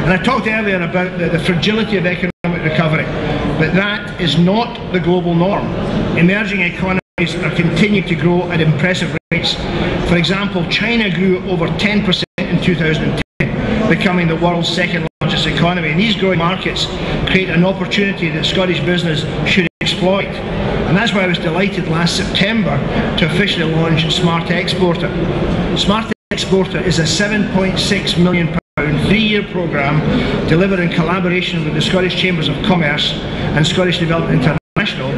And I talked earlier about the fragility of economic recovery, but that is not the global norm. Emerging economies are continuing to grow at impressive rates. For example, China grew over 10% in 2010, becoming the world's second largest economy. And these growing markets create an opportunity that Scottish business should exploit. And that's why I was delighted last September to officially launch Smart Exporter. Smart Exporter is a £7.6 million 3-year programme delivered in collaboration with the Scottish Chambers of Commerce and Scottish Development International,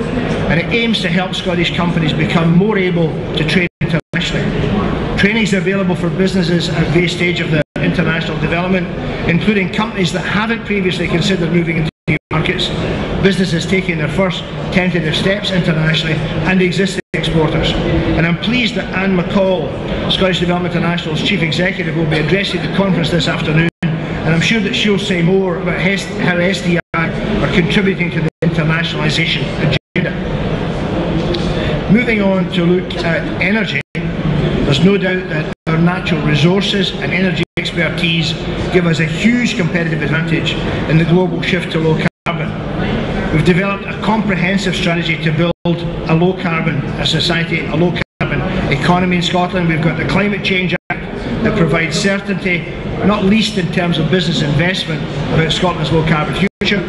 and it aims to help Scottish companies become more able to trade internationally. Training is available for businesses at various stages of their international development, including companies that haven't previously considered moving into new markets, businesses taking their first tentative steps internationally, and existing exporters. And I'm pleased that Anne McCall, Scottish Development International's Chief Executive, will be addressing the conference this afternoon, and I'm sure that she'll say more about how SDI are contributing to the internationalisation agenda. Moving on to look at energy, there's no doubt that our natural resources and energy expertise give us a huge competitive advantage in the global shift to low carbon. We've developed a comprehensive strategy to build a low carbon society, a low carbon economy in Scotland. We've got the Climate Change Act that provides certainty, not least in terms of business investment, about Scotland's low carbon future.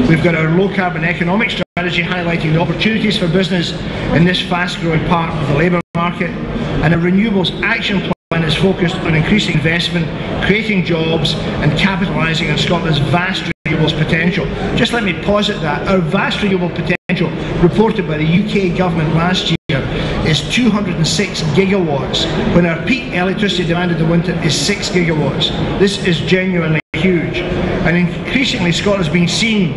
We've got our low carbon economic strategy highlighting the opportunities for business in this fast growing part of the labour market, and a renewables action plan is focused on increasing investment, creating jobs and capitalising on Scotland's vast renewables potential. Just let me posit that. Our vast renewable potential reported by the UK government last year is 206 gigawatts, when our peak electricity demand in the winter is 6 gigawatts. This is genuinely huge, and increasingly Scotland is being seen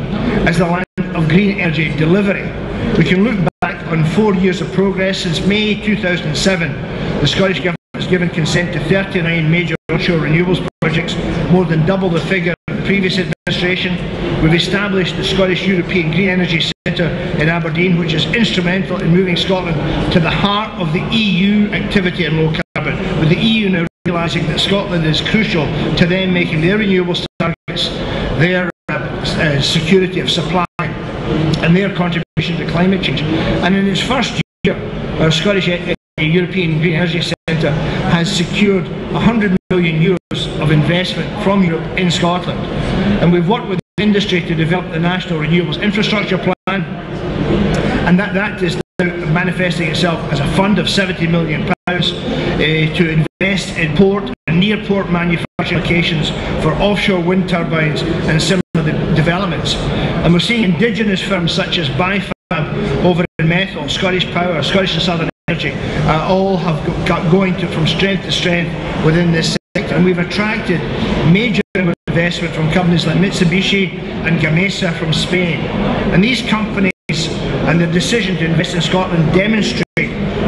as the land of green energy delivery. We can look back on 4 years of progress. Since May 2007, the Scottish Government has given consent to 39 major offshore renewables projects, more than double the figure of the previous administration. We've established the Scottish European Green Energy Centre in Aberdeen, which is instrumental in moving Scotland to the heart of the EU activity in low carbon, with the EU now realising that Scotland is crucial to them making their renewables targets, their security of supply, and their contribution to climate change. And in its first year, our Scottish European Green Energy Centre has secured €100 million of investment from Europe in Scotland. And we've worked with industry to develop the National Renewables Infrastructure Plan, and that is now manifesting itself as a fund of £70 million to invest in port and near port manufacturing locations for offshore wind turbines and similar developments. And we're seeing indigenous firms such as Bifab over in Mather, Scottish Power, Scottish and Southern Energy, all have got going from strength to strength within this sector. And we've attracted major investment from companies like Mitsubishi and Gamesa from Spain. And these companies and their decision to invest in Scotland demonstrate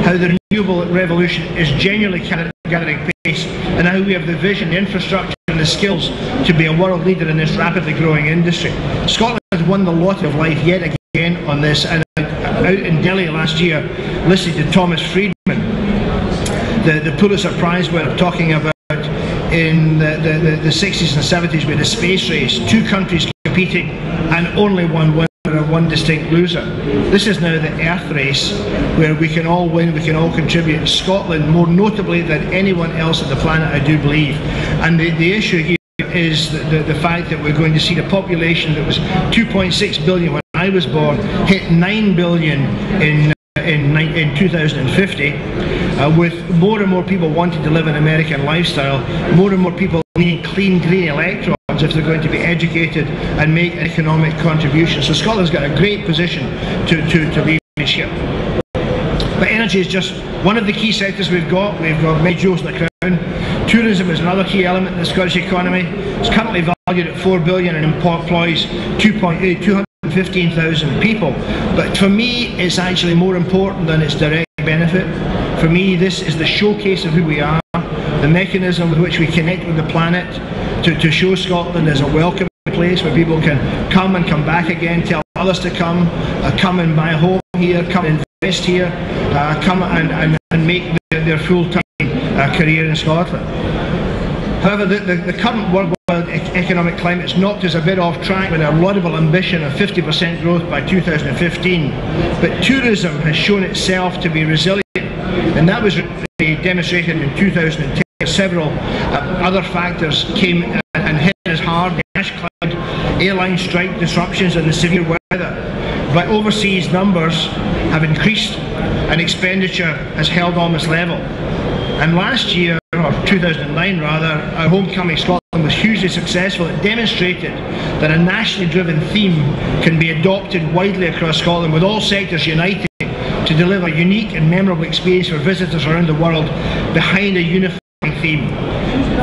how the renewable revolution is genuinely gathering pace, and how we have the vision, the infrastructure and the skills to be a world leader in this rapidly growing industry. Scotland has won the lottery of life yet again on this, and out in Delhi last year, listening to Thomas Friedman, the Pulitzer Prize winner, talking about in the 60s and 70s with the space race, 2 countries competing and only one winner and one distinct loser. This is now the Earth race, where we can all win, we can all contribute. Scotland, more notably than anyone else on the planet, I do believe. And the issue here is the fact that we're going to see the population that was 2.6 billion when I was born hit 9 billion in 2050, with more and more people wanting to live an American lifestyle, more and more people needing clean green electrons if they're going to be educated and make an economic contribution. So Scotland's got a great position to leverage here. But energy is just one of the key sectors we've got. We've got many jewels in the crown. Tourism is another key element in the Scottish economy. It's currently valued at $4 billion and employs 215,000 people. But for me, it's actually more important than its direct benefit. For me, this is the showcase of who we are, the mechanism with which we connect with the planet, to show Scotland as a welcoming place where people can come and come back again, tell others to come and buy a home here, come and invest here, come and make their full-time career in Scotland. However, the current worldwide economic climate has knocked us a bit off track with our laudable ambition of 50% growth by 2015. But tourism has shown itself to be resilient, and that was demonstrated in 2010. Several other factors came and hit us hard: the ash cloud, airline strike disruptions, and the severe weather. But overseas numbers have increased and expenditure has held almost level. And last year, or 2009 rather, our homecoming Scotland was hugely successful. It demonstrated that a nationally driven theme can be adopted widely across Scotland, with all sectors uniting to deliver a unique and memorable experience for visitors around the world behind a unifying theme.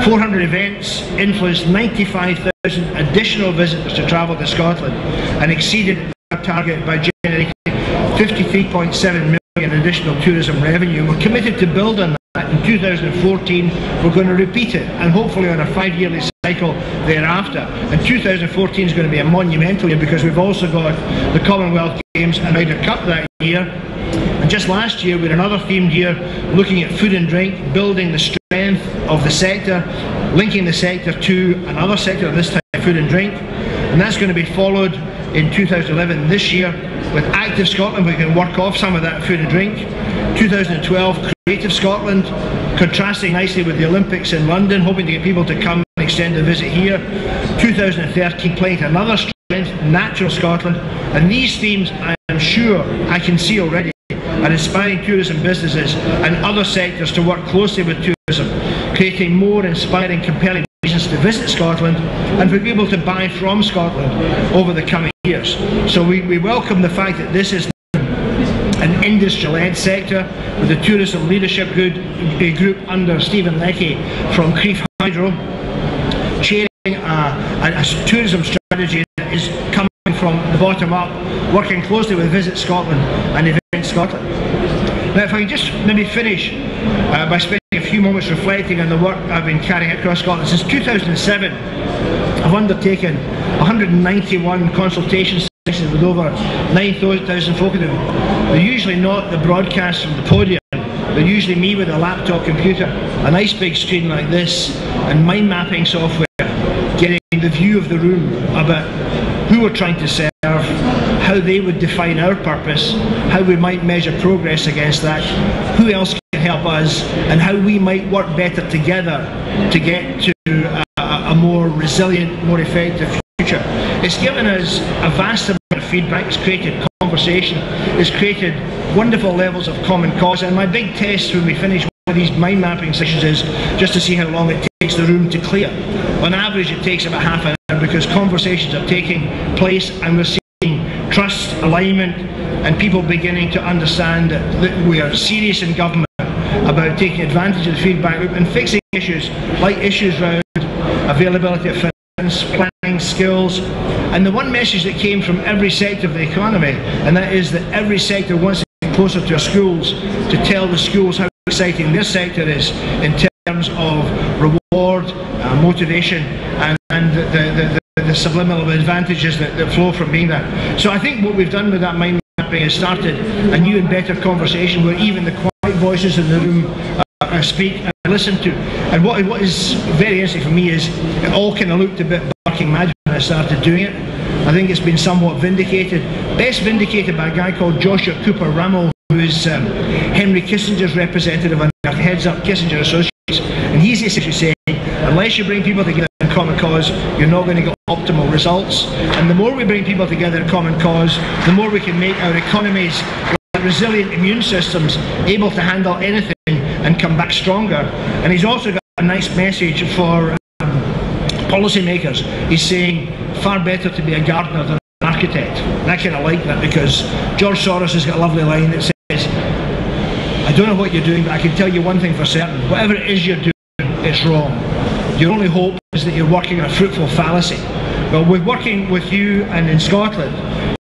400 events influenced 95,000 additional visitors to travel to Scotland and exceeded our target by generating 53.7 million additional tourism revenue. We're committed to build on that. In 2014 we're going to repeat it, and hopefully on a 5-yearly cycle thereafter. And 2014 is going to be a monumental year because we've also got the Commonwealth Games and Ryder Cup that year. And just last year we had another themed year looking at food and drink, building the strength of the sector, linking the sector to another sector, this time food and drink. And that's going to be followed in 2011, this year, with Active Scotland. We can work off some of that food and drink. 2012, Creative Scotland, contrasting nicely with the Olympics in London, hoping to get people to come and extend the visit here. 2013, playing to another strength, Natural Scotland. And these themes, I am sure, I can see already, are inspiring tourism businesses and other sectors to work closely with tourism, creating more inspiring, compelling reasons to visit Scotland and for people to buy from Scotland over the coming years. So we welcome the fact that this is an industry-led sector, with the Tourism Leadership Group under Stephen Leckie from Crieff Hydro chairing a tourism strategy that is coming from the bottom up, working closely with Visit Scotland and Event Scotland. Now, if I can just maybe finish by spending a few moments reflecting on the work I've been carrying out across Scotland. Since 2007, I've undertaken 191 consultation sessions with over 9,000 folk in them. They're usually not the broadcast from the podium. They're usually me with a laptop computer, a nice big screen like this, and mind mapping software, getting the view of the room about who we're trying to serve, how they would define our purpose, how we might measure progress against that, who else can help us, and how we might work better together to get to a more resilient, more effective future. It's given us a vast amount of feedback, it's created conversation, it's created wonderful levels of common cause, and my big test when we finish one of these mind mapping sessions is just to see how long it takes the room to clear. On average it takes about half an hour, because conversations are taking place and we're seeing trust, alignment, and people beginning to understand that we are serious in government about taking advantage of the feedback loop and fixing issues like issues around availability of funds, planning, skills. And the one message that came from every sector of the economy, and that is that every sector wants to get closer to our schools, to tell the schools how exciting their sector is in terms of reward, motivation, and the subliminal advantages that flow from being there. So I think what we've done with that mind mapping is started a new and better conversation where even the quiet voices in the room speak and listen to. And what is very interesting for me is it all kind of looked a bit barking magic when I started doing it. I think it's been somewhat vindicated. Best vindicated by a guy called Joshua Cooper Ramo, who is Henry Kissinger's representative and heads up Kissinger Associates. And he's essentially saying, unless you bring people together in common cause, you're not going to get optimal results. And the more we bring people together in common cause, the more we can make our economies with resilient immune systems able to handle anything and come back stronger. And he's also got a nice message for policymakers. He's saying far better to be a gardener than an architect. And I kind of like that, because George Soros has got a lovely line that says, I don't know what you're doing, but I can tell you one thing for certain: whatever it is you're doing, it's wrong. Your only hope is that you're working on a fruitful fallacy. Well, we're working with you, and in Scotland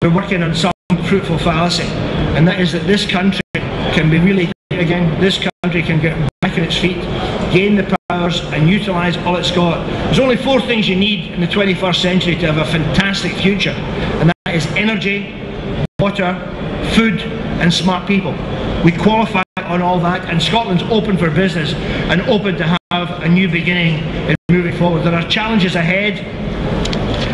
we're working on some fruitful fallacy, and that is that this country can be really again. This country can get back on its feet, gain the powers, and utilise all it's got. There's only 4 things you need in the 21st century to have a fantastic future, and that is energy, water, food, and smart people. We qualify on all that, and Scotland's open for business and open to have a new beginning in moving forward. forward. There are challenges ahead,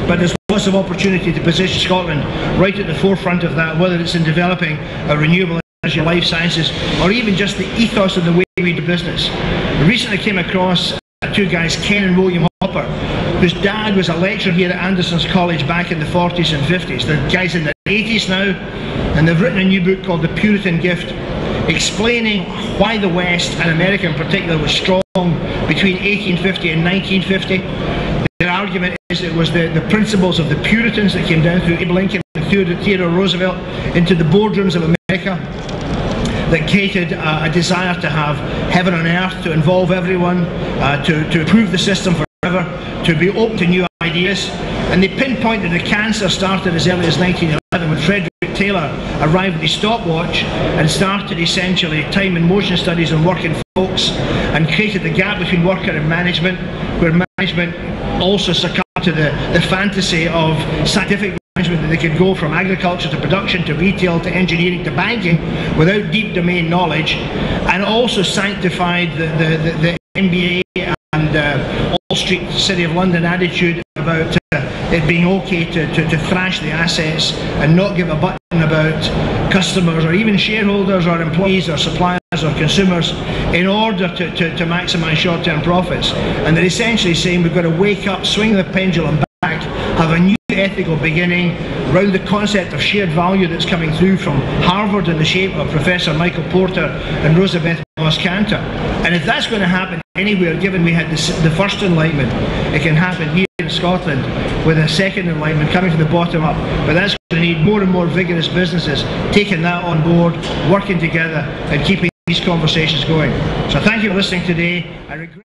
but there's lots of opportunity to position Scotland right at the forefront of that, whether it's in developing a renewable energy, life sciences, or even just the ethos of the way we do business. I recently came across two guys, Ken and William Hopper, whose dad was a lecturer here at Anderson's College back in the 40s and 50s. The guys in their 80s now, and they've written a new book called The Puritan Gift, explaining why the West, and America in particular, was strong between 1850 and 1950. Their argument is it was the principles of the Puritans that came down through Abe Lincoln and Theodore Roosevelt into the boardrooms of America that created a desire to have heaven on earth, to involve everyone, to improve the system forever, to be open to new ideas. And they pinpointed the cancer started as early as 1911 when Frederick Taylor arrived with his stopwatch and started essentially time and motion studies on working folks, and created the gap between worker and management, where management also succumbed to the fantasy of scientific management, that they could go from agriculture to production to retail to engineering to banking without deep domain knowledge, and also sanctified the MBA and Wall Street, City of London attitude about it being okay to thrash the assets and not give a button about customers or even shareholders or employees or suppliers or consumers in order to maximise short-term profits. And they're essentially saying we've got to wake up, swing the pendulum back, have a new ethical beginning around the concept of shared value that's coming through from Harvard in the shape of Professor Michael Porter and Rosabeth Moss-Cantor. And if that's going to happen anywhere, given we had the first Enlightenment, it can happen here in Scotland with a second Enlightenment coming from the bottom up. But that's going to need more and more vigorous businesses taking that on board, working together and keeping these conversations going. So thank you for listening today. I regret